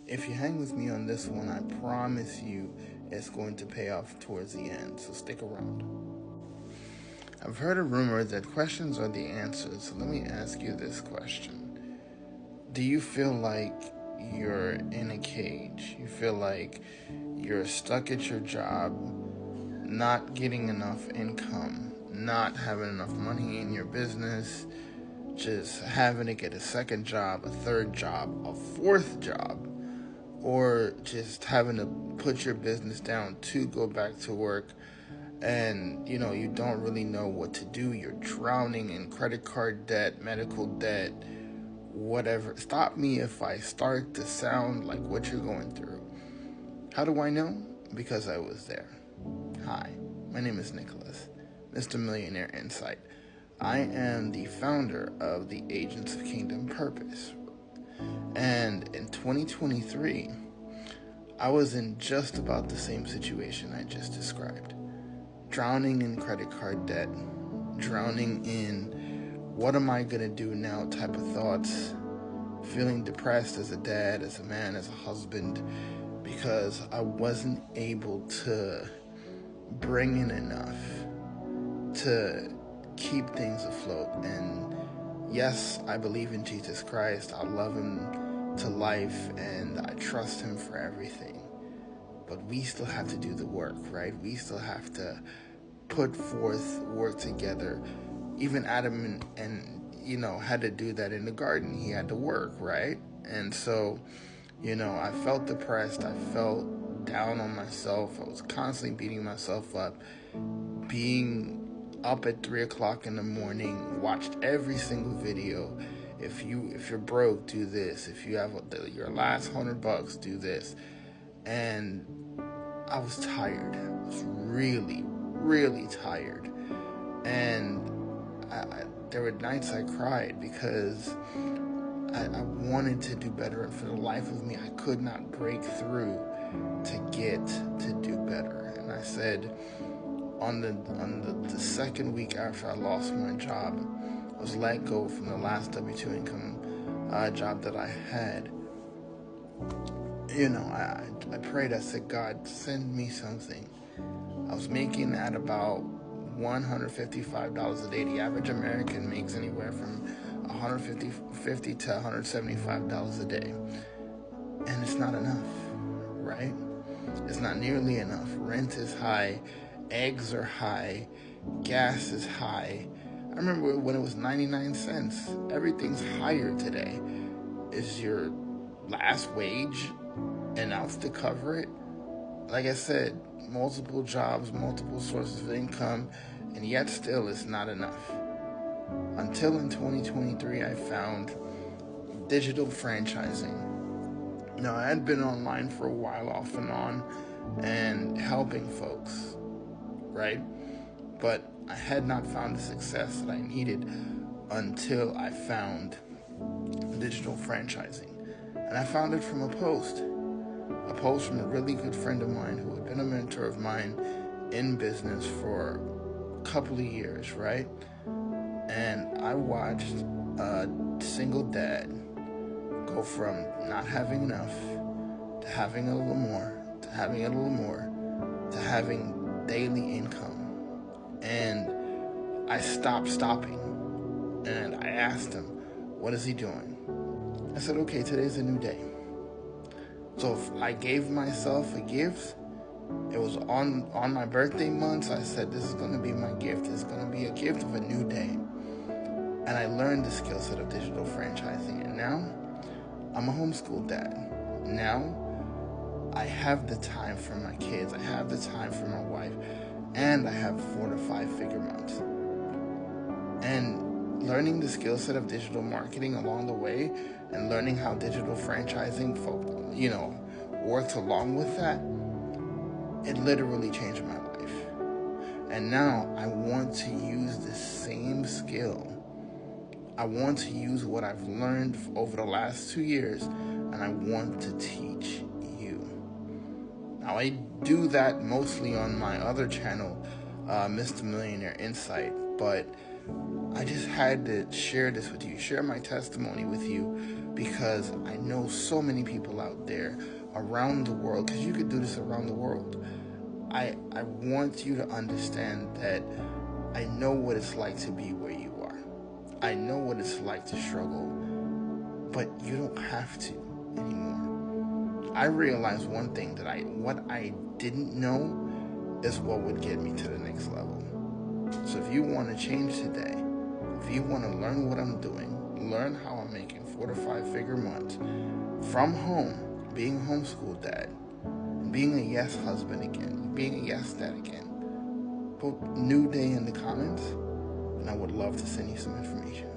if you hang with me on this one, I promise you it's going to pay off towards the end, so stick around. I've heard a rumor that questions are the answers, so let me ask you this question. Do you feel like you're in a cage? You feel like you're stuck at your job, not getting enough income, not having enough money in your business, just having to get a second job, a third job, a fourth job, or just having to put your business down to go back to work, and you don't really know what to do. You're drowning in credit card debt, medical debt, whatever. Stop me if I start to sound like what you're going through. How do I know? Because I was there. Hi, my name is Nicholas, Mr. Millionaire Insight. I am the founder of the Agents of Kingdom Purpose. And in 2023, I was in just about the same situation I just described. Drowning in credit card debt, drowning in what am I going to do now type of thoughts, feeling depressed as a dad, as a man, as a husband, because I wasn't able to bring in enough to keep things afloat. And yes, I believe in Jesus Christ. I love him to life and I trust him for everything. But we still have to do the work, right? We still have to put forth work together. Even Adam and had to do that in the garden. He had to work, right? And so, I felt depressed. I felt down on myself. I was constantly beating myself up. Being up at 3 o'clock in the morning, watched every single video. If you're broke, do this. If you have your last $100, do this. And I was tired. I was really, really tired. And there were nights I cried because I wanted to do better. And for the life of me, I could not break through to get to do better. And I said, on the second week after I lost my job, I was let go from the last W-2 income job that I had. I prayed. I said, God, send me something. I was making at about $155 a day. The average American makes anywhere from $150 to $175 a day. And it's not enough, right? It's not nearly enough. Rent is high. Eggs are high. Gas is high. I remember when it was 99 cents. Everything's higher today. Is your last wage enough to cover it? Like I said, multiple jobs, multiple sources of income, and yet still it's not enough. Until in 2023, I found digital franchising. Now, I had been online for a while off and on and helping folks, right? But I had not found the success that I needed until I found digital franchising. And I found it from a post from a really good friend of mine who had been a mentor of mine in business for a couple of years, right? And I watched a single dad go from not having enough to having a little more, to having a little more, to having daily income. And I stopping. And I asked him, what is he doing? I said, okay, today's a new day. So if I gave myself a gift, it was on my birthday month, so I said, this is going to be my gift. It's going to be a gift of a new day. And I learned the skill set of digital franchising. And now, I'm a homeschool dad. Now, I have the time for my kids. I have the time for my wife. And I have 4 to 5 figure months. And learning the skill set of digital marketing along the way and learning how digital franchising worked along with that, it literally changed my life. And now I want to use the same skill. I want to use what I've learned over the last 2 years, and I want to teach you. Now, I do that mostly on my other channel, Mr. Millionaire Insight, but I just had to share this with you, share my testimony with you, because I know so many people out there around the world, because you could do this around the world. I want you to understand that I know what it's like to be where you are. I know what it's like to struggle, but you don't have to anymore. I realized one thing, that what I didn't know is what would get me to the next level. So if you want to change today, if you want to learn what I'm doing, learn how I'm making 4 to 5 figure months from home, being homeschooled dad, being a yes husband again, being a yes dad again, put New Day in the comments, and I would love to send you some information.